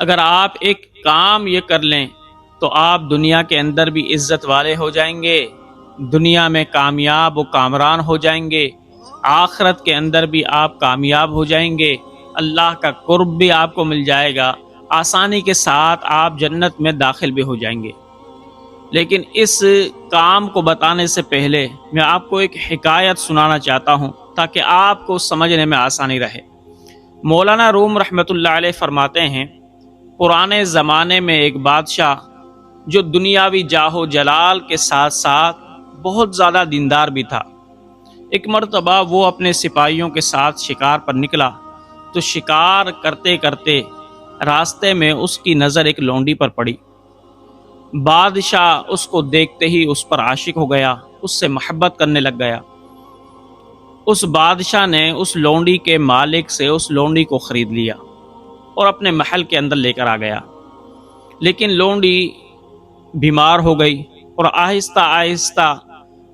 اگر آپ ایک کام یہ کر لیں تو آپ دنیا کے اندر بھی عزت والے ہو جائیں گے، دنیا میں کامیاب و کامران ہو جائیں گے، آخرت کے اندر بھی آپ کامیاب ہو جائیں گے، اللہ کا قرب بھی آپ کو مل جائے گا، آسانی کے ساتھ آپ جنت میں داخل بھی ہو جائیں گے۔ لیکن اس کام کو بتانے سے پہلے میں آپ کو ایک حکایت سنانا چاہتا ہوں تاکہ آپ کو سمجھنے میں آسانی رہے۔ مولانا روم رحمۃ اللہ علیہ فرماتے ہیں، پرانے زمانے میں ایک بادشاہ جو دنیاوی جاہ و جلال کے ساتھ ساتھ بہت زیادہ دیندار بھی تھا، ایک مرتبہ وہ اپنے سپاہیوں کے ساتھ شکار پر نکلا تو شکار کرتے کرتے راستے میں اس کی نظر ایک لونڈی پر پڑی۔ بادشاہ اس کو دیکھتے ہی اس پر عاشق ہو گیا، اس سے محبت کرنے لگ گیا۔ اس بادشاہ نے اس لونڈی کے مالک سے اس لونڈی کو خرید لیا اور اپنے محل کے اندر لے کر آ گیا۔ لیکن لونڈی بیمار ہو گئی اور آہستہ آہستہ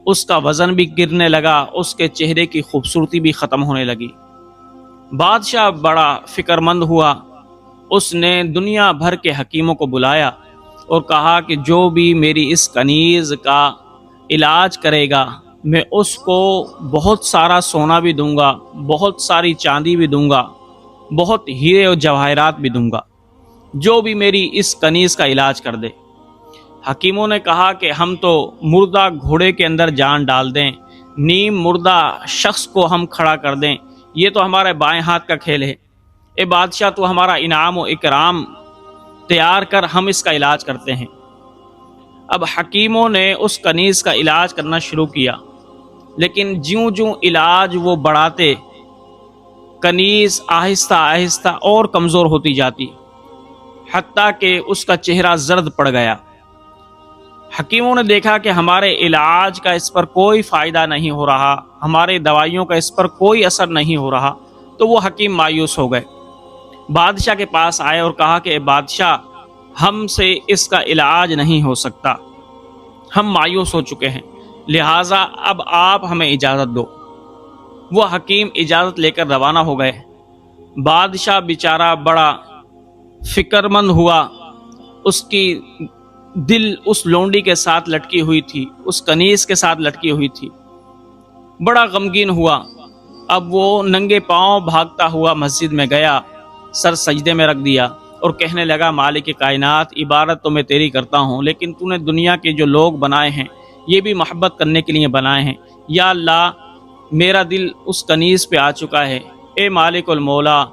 اس کا وزن بھی گرنے لگا، اس کے چہرے کی خوبصورتی بھی ختم ہونے لگی۔ بادشاہ بڑا فکر مند ہوا، اس نے دنیا بھر کے حکیموں کو بلایا اور کہا کہ جو بھی میری اس کنیز کا علاج کرے گا میں اس کو بہت سارا سونا بھی دوں گا، بہت ساری چاندی بھی دوں گا، بہت ہیرے اور جواہرات بھی دوں گا، جو بھی میری اس کنیز کا علاج کر دے۔ حکیموں نے کہا کہ ہم تو مردہ گھوڑے کے اندر جان ڈال دیں، نیم مردہ شخص کو ہم کھڑا کر دیں، یہ تو ہمارے بائیں ہاتھ کا کھیل ہے۔ اے بادشاہ، تو ہمارا انعام و اکرام تیار کر، ہم اس کا علاج کرتے ہیں۔ اب حکیموں نے اس کنیز کا علاج کرنا شروع کیا، لیکن جوں جوں علاج وہ بڑھاتے کنیز آہستہ آہستہ اور کمزور ہوتی جاتی، حتیٰ کہ اس کا چہرہ زرد پڑ گیا۔ حکیموں نے دیکھا کہ ہمارے علاج کا اس پر کوئی فائدہ نہیں ہو رہا، ہمارے دوائیوں کا اس پر کوئی اثر نہیں ہو رہا، تو وہ حکیم مایوس ہو گئے۔ بادشاہ کے پاس آئے اور کہا کہ اے بادشاہ، ہم سے اس کا علاج نہیں ہو سکتا، ہم مایوس ہو چکے ہیں، لہٰذا اب آپ ہمیں اجازت دو۔ وہ حکیم اجازت لے کر روانہ ہو گئے۔ بادشاہ بیچارہ بڑا فکر مند ہوا، اس کی دل اس لونڈی کے ساتھ لٹکی ہوئی تھی، اس کنیز کے ساتھ لٹکی ہوئی تھی، بڑا غمگین ہوا۔ اب وہ ننگے پاؤں بھاگتا ہوا مسجد میں گیا، سر سجدے میں رکھ دیا اور کہنے لگا، مالک کائنات، عبادت تو میں تیری کرتا ہوں، لیکن تو نے دنیا کے جو لوگ بنائے ہیں یہ بھی محبت کرنے کے لیے بنائے ہیں۔ یا اللہ، میرا دل اس کنیز پہ آ چکا ہے، اے مالک المولا،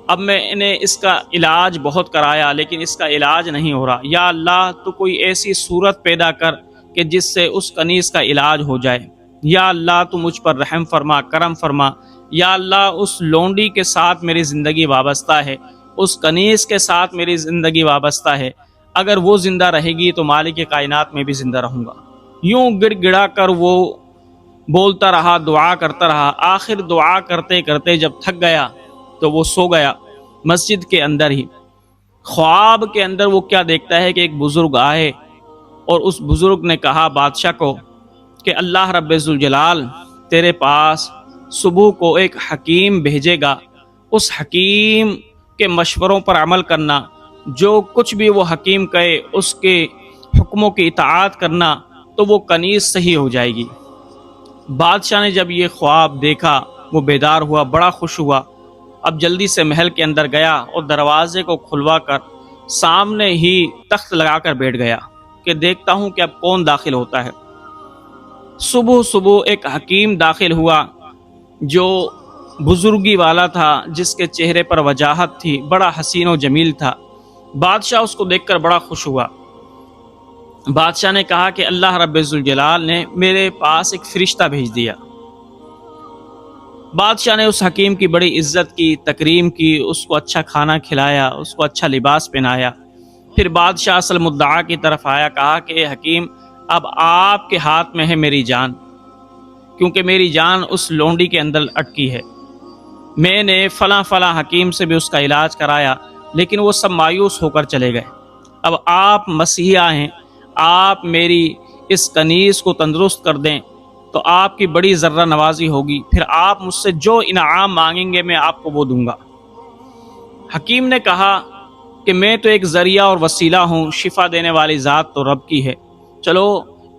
اب میں نے اس کا علاج بہت کرایا لیکن اس کا علاج نہیں ہو رہا۔ یا اللہ، تو کوئی ایسی صورت پیدا کر کہ جس سے اس کنیز کا علاج ہو جائے۔ یا اللہ، تو مجھ پر رحم فرما، کرم فرما۔ یا اللہ، اس لونڈی کے ساتھ میری زندگی وابستہ ہے، اس کنیز کے ساتھ میری زندگی وابستہ ہے، اگر وہ زندہ رہے گی تو مالک کائنات میں بھی زندہ رہوں گا۔ یوں گڑ گڑا کر وہ بولتا رہا، دعا کرتا رہا۔ آخر دعا کرتے کرتے جب تھک گیا تو وہ سو گیا مسجد کے اندر ہی۔ خواب کے اندر وہ کیا دیکھتا ہے کہ ایک بزرگ آئے اور اس بزرگ نے کہا بادشاہ کو کہ اللہ رب ذوالجلال تیرے پاس صبح کو ایک حکیم بھیجے گا، اس حکیم کے مشوروں پر عمل کرنا، جو کچھ بھی وہ حکیم کہے اس کے حکموں کی اطاعت کرنا، تو وہ کنیز صحیح ہو جائے گی۔ بادشاہ نے جب یہ خواب دیکھا وہ بیدار ہوا، بڑا خوش ہوا۔ اب جلدی سے محل کے اندر گیا اور دروازے کو کھلوا کر سامنے ہی تخت لگا کر بیٹھ گیا کہ دیکھتا ہوں کہ اب کون داخل ہوتا ہے۔ صبح صبح ایک حکیم داخل ہوا جو بزرگی والا تھا، جس کے چہرے پر وجاہت تھی، بڑا حسین و جمیل تھا۔ بادشاہ اس کو دیکھ کر بڑا خوش ہوا۔ بادشاہ نے کہا کہ اللہ رب ذوالجلال نے میرے پاس ایک فرشتہ بھیج دیا۔ بادشاہ نے اس حکیم کی بڑی عزت کی، تکریم کی، اس کو اچھا کھانا کھلایا، اس کو اچھا لباس پہنایا۔ پھر بادشاہ اصل مدعا کی طرف آیا، کہا کہ اے حکیم، اب آپ کے ہاتھ میں ہے میری جان، کیونکہ میری جان اس لونڈی کے اندر اٹکی ہے۔ میں نے فلاں فلاں حکیم سے بھی اس کا علاج کرایا، لیکن وہ سب مایوس ہو کر چلے گئے۔ اب آپ مسیحا ہیں، آپ میری اس کنیز کو تندرست کر دیں تو آپ کی بڑی ذرہ نوازی ہوگی، پھر آپ مجھ سے جو انعام مانگیں گے میں آپ کو وہ دوں گا۔ حکیم نے کہا کہ میں تو ایک ذریعہ اور وسیلہ ہوں، شفا دینے والی ذات تو رب کی ہے۔ چلو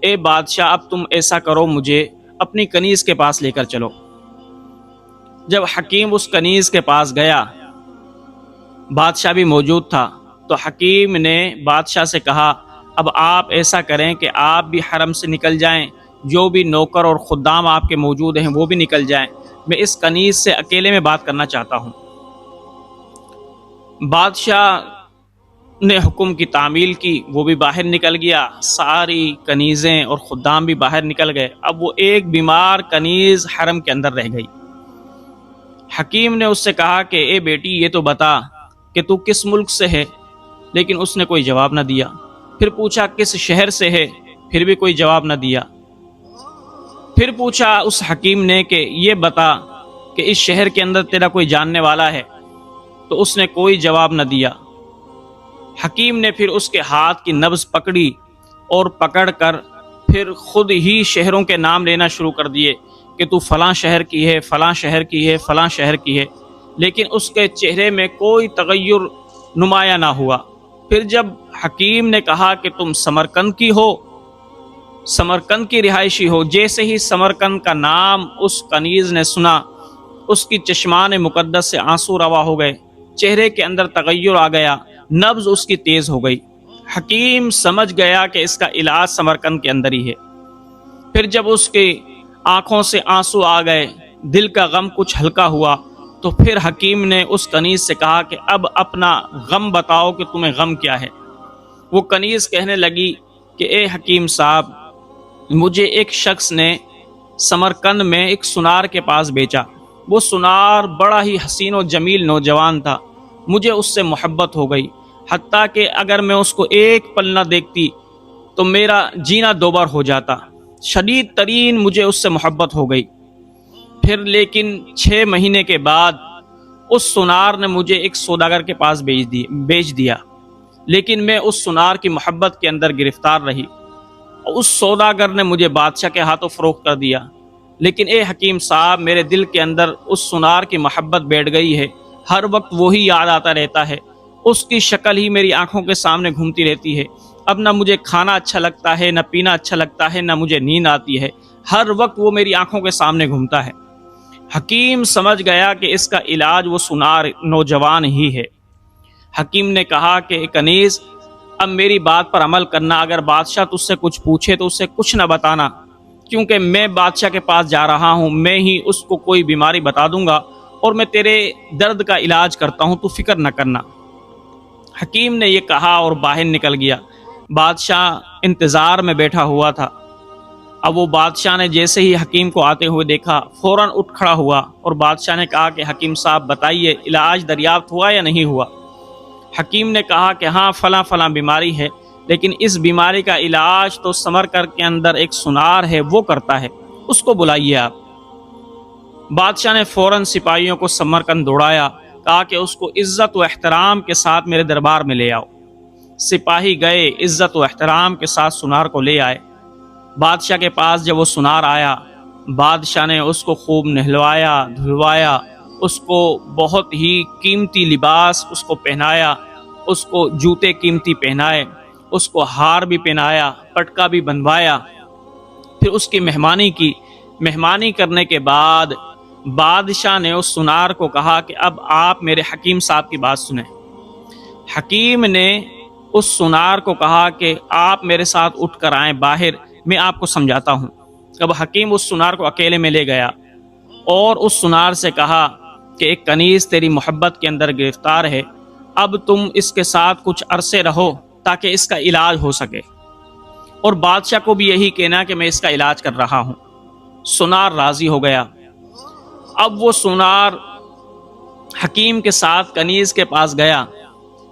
اے بادشاہ، اب تم ایسا کرو، مجھے اپنی کنیز کے پاس لے کر چلو۔ جب حکیم اس کنیز کے پاس گیا، بادشاہ بھی موجود تھا، تو حکیم نے بادشاہ سے کہا اب آپ ایسا کریں کہ آپ بھی حرم سے نکل جائیں، جو بھی نوکر اور خدام آپ کے موجود ہیں وہ بھی نکل جائیں، میں اس کنیز سے اکیلے میں بات کرنا چاہتا ہوں۔ بادشاہ نے حکم کی تعمیل کی، وہ بھی باہر نکل گیا، ساری کنیزیں اور خدام بھی باہر نکل گئے۔ اب وہ ایک بیمار کنیز حرم کے اندر رہ گئی۔ حکیم نے اس سے کہا کہ اے بیٹی، یہ تو بتا کہ تو کس ملک سے ہے؟ لیکن اس نے کوئی جواب نہ دیا۔ پھر پوچھا کس شہر سے ہے؟ پھر بھی کوئی جواب نہ دیا۔ پھر پوچھا اس حکیم نے کہ یہ بتا کہ اس شہر کے اندر تیرا کوئی جاننے والا ہے؟ تو اس نے کوئی جواب نہ دیا۔ حکیم نے پھر اس کے ہاتھ کی نبض پکڑی اور پکڑ کر پھر خود ہی شہروں کے نام لینا شروع کر دیے کہ تو فلاں شہر کی ہے، فلاں شہر کی ہے، فلاں شہر کی ہے، لیکن اس کے چہرے میں کوئی تغیر نمایاں نہ ہوا۔ پھر جب حکیم نے کہا کہ تم سمرقند کی ہو، سمرقند کی رہائشی ہو، جیسے ہی سمرقند کا نام اس کنیز نے سنا، اس کی چشمان مقدس سے آنسو روا ہو گئے، چہرے کے اندر تغیر آ گیا، نبض اس کی تیز ہو گئی۔ حکیم سمجھ گیا کہ اس کا علاج سمرقند کے اندر ہی ہے۔ پھر جب اس کی آنکھوں سے آنسو آ گئے، دل کا غم کچھ ہلکا ہوا، تو پھر حکیم نے اس کنیز سے کہا کہ اب اپنا غم بتاؤ کہ تمہیں غم کیا ہے۔ وہ کنیز کہنے لگی کہ اے حکیم صاحب، مجھے ایک شخص نے سمرقند میں ایک سنار کے پاس بیچا۔ وہ سنار بڑا ہی حسین و جمیل نوجوان تھا، مجھے اس سے محبت ہو گئی، حتیٰ کہ اگر میں اس کو ایک پل نہ دیکھتی تو میرا جینا دوبار ہو جاتا۔ شدید ترین مجھے اس سے محبت ہو گئی۔ پھر لیکن 6 مہینے کے بعد اس سنار نے مجھے ایک سوداگر کے پاس بیچ دیا، لیکن میں اس سنار کی محبت کے اندر گرفتار رہی۔ اس سوداگر نے مجھے بادشاہ کے ہاتھوں فروخت کر دیا، لیکن اے حکیم صاحب، میرے دل کے اندر اس سنار کی محبت بیٹھ گئی ہے، ہر وقت وہی یاد آتا رہتا ہے، اس کی شکل ہی میری آنکھوں کے سامنے گھومتی رہتی ہے۔ اب نہ مجھے کھانا اچھا لگتا ہے، نہ پینا اچھا لگتا ہے، نہ مجھے نیند آتی ہے، ہر وقت وہ میری آنکھوں کے سامنے گھومتا ہے۔ حکیم سمجھ گیا کہ اس کا علاج وہ سنار نوجوان ہی ہے۔ حکیم نے کہا کہ کنیز، اب میری بات پر عمل کرنا، اگر بادشاہ تجھ سے کچھ پوچھے تو اسے کچھ نہ بتانا، کیونکہ میں بادشاہ کے پاس جا رہا ہوں، میں ہی اس کو کوئی بیماری بتا دوں گا اور میں تیرے درد کا علاج کرتا ہوں، تو فکر نہ کرنا۔ حکیم نے یہ کہا اور باہر نکل گیا۔ بادشاہ انتظار میں بیٹھا ہوا تھا۔ اب وہ بادشاہ نے جیسے ہی حکیم کو آتے ہوئے دیکھا، فوراً اٹھ کھڑا ہوا اور بادشاہ نے کہا کہ حکیم صاحب بتائیے، علاج دریافت ہوا یا نہیں ہوا؟ حکیم نے کہا کہ ہاں، فلاں فلاں بیماری ہے، لیکن اس بیماری کا علاج تو سمرقند کے اندر ایک سنار ہے، وہ کرتا ہے، اس کو بلائیے آپ۔ بادشاہ نے فوراً سپاہیوں کو سمرقند دوڑایا، کہا کہ اس کو عزت و احترام کے ساتھ میرے دربار میں لے آؤ۔ سپاہی گئے، عزت و احترام کے ساتھ سنار کو لے آئے۔ بادشاہ کے پاس جب وہ سنار آیا، بادشاہ نے اس کو خوب نہلوایا، دھلوایا، اس کو بہت ہی قیمتی لباس اس کو پہنایا، اس کو جوتے قیمتی پہنائے، اس کو ہار بھی پہنایا، پٹکا بھی بندھوایا۔ پھر اس کی مہمانی کی۔ مہمانی کرنے کے بعد بادشاہ نے اس سنار کو کہا کہ اب آپ میرے حکیم صاحب کی بات سنیں۔ حکیم نے اس سنار کو کہا کہ آپ میرے ساتھ اٹھ کر آئیں باہر، میں آپ کو سمجھاتا ہوں۔ اب حکیم اس سنار کو اکیلے میں لے گیا اور اس سنار سے کہا کہ ایک کنیز تیری محبت کے اندر گرفتار ہے، اب تم اس کے ساتھ کچھ عرصے رہو تاکہ اس کا علاج ہو سکے، اور بادشاہ کو بھی یہی کہنا کہ میں اس کا علاج کر رہا ہوں۔ سنار راضی ہو گیا۔ اب وہ سنار حکیم کے ساتھ کنیز کے پاس گیا۔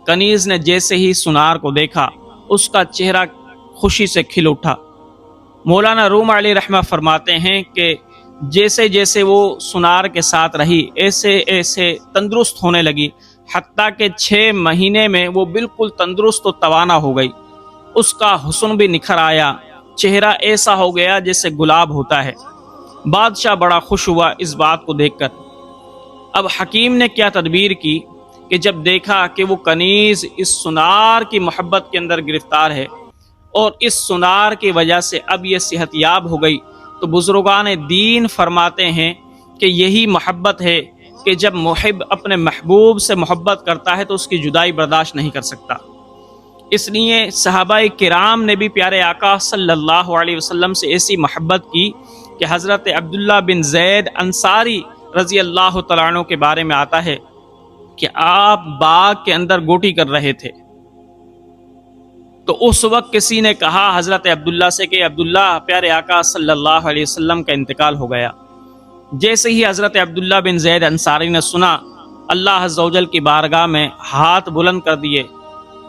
کنیز نے جیسے ہی سنار کو دیکھا، اس کا چہرہ خوشی سے کھل اٹھا۔ مولانا روم علیہ رحمہ فرماتے ہیں کہ جیسے جیسے وہ سنار کے ساتھ رہی، ایسے ایسے تندرست ہونے لگی، حتیٰ کہ 6 مہینے میں وہ بالکل تندرست و توانا ہو گئی۔ اس کا حسن بھی نکھر آیا، چہرہ ایسا ہو گیا جیسے گلاب ہوتا ہے۔ بادشاہ بڑا خوش ہوا اس بات کو دیکھ کر۔ اب حکیم نے کیا تدبیر کی کہ جب دیکھا کہ وہ کنیز اس سنار کی محبت کے اندر گرفتار ہے اور اس سنار کی وجہ سے اب یہ صحت یاب ہو گئی، تو بزرگان دین فرماتے ہیں کہ یہی محبت ہے کہ جب محب اپنے محبوب سے محبت کرتا ہے تو اس کی جدائی برداشت نہیں کر سکتا۔ اس لیے صحابہ کرام نے بھی پیارے آقا صلی اللہ علیہ وسلم سے ایسی محبت کی کہ حضرت عبداللہ بن زید انصاری رضی اللہ تعالیٰ عنہ کے بارے میں آتا ہے کہ آپ باغ کے اندر گوٹی کر رہے تھے، تو اس وقت کسی نے کہا حضرت عبداللہ سے کہ عبداللہ، پیارے آقا صلی اللہ علیہ وسلم کا انتقال ہو گیا۔ جیسے ہی حضرت عبداللہ بن زید انصاری نے سنا، اللہ عز و جل کی بارگاہ میں ہاتھ بلند کر دیے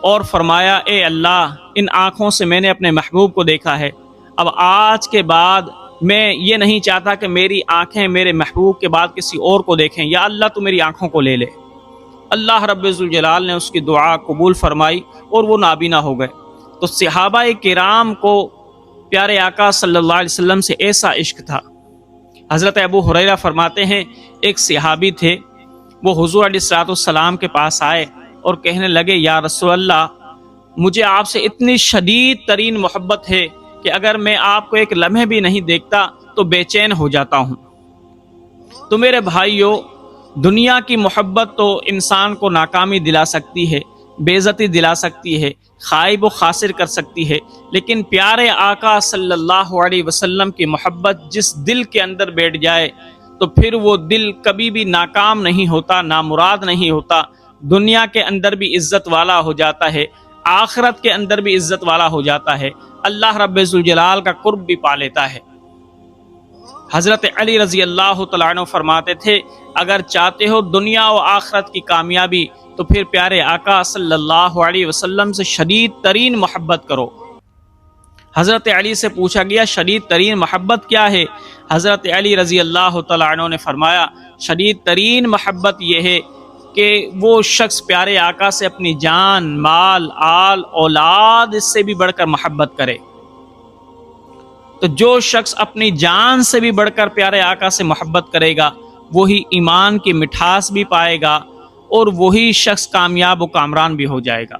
اور فرمایا، اے اللہ، ان آنکھوں سے میں نے اپنے محبوب کو دیکھا ہے، اب آج کے بعد میں یہ نہیں چاہتا کہ میری آنکھیں میرے محبوب کے بعد کسی اور کو دیکھیں، یا اللہ تو میری آنکھوں کو لے لے۔ اللہ رب ذوالجلال نے اس کی دعا قبول فرمائی اور وہ نابینا ہو گئے۔ تو صحابہ کرام کو پیارے آقا صلی اللہ علیہ وسلم سے ایسا عشق تھا۔ حضرت ابو ہریرہ فرماتے ہیں ایک صحابی تھے، وہ حضور علیہ الصلوۃ والسلام کے پاس آئے اور کہنے لگے، یا رسول اللہ، مجھے آپ سے اتنی شدید ترین محبت ہے کہ اگر میں آپ کو ایک لمحے بھی نہیں دیکھتا تو بے چین ہو جاتا ہوں۔ تو میرے بھائیوں، دنیا کی محبت تو انسان کو ناکامی دلا سکتی ہے، بے عزتی دلا سکتی ہے، خائب و خاسر کر سکتی ہے، لیکن پیارے آقا صلی اللہ علیہ وسلم کی محبت جس دل کے اندر بیٹھ جائے تو پھر وہ دل کبھی بھی ناکام نہیں ہوتا، نامراد نہیں ہوتا، دنیا کے اندر بھی عزت والا ہو جاتا ہے، آخرت کے اندر بھی عزت والا ہو جاتا ہے، اللہ رب ذوالجلال کا قرب بھی پا لیتا ہے۔ حضرت علی رضی اللہ تعالیٰ عنہ فرماتے تھے، اگر چاہتے ہو دنیا و آخرت کی کامیابی تو پھر پیارے آقا صلی اللہ علیہ وسلم سے شدید ترین محبت کرو۔ حضرت علی سے پوچھا گیا، شدید ترین محبت کیا ہے؟ حضرت علی رضی اللہ تعالیٰ عنہ نے فرمایا، شدید ترین محبت یہ ہے کہ وہ شخص پیارے آقا سے اپنی جان، مال، آل، اولاد اس سے بھی بڑھ کر محبت کرے۔ تو جو شخص اپنی جان سے بھی بڑھ کر پیارے آقا سے محبت کرے گا وہی ایمان کی مٹھاس بھی پائے گا اور وہی شخص کامیاب و کامران بھی ہو جائے گا۔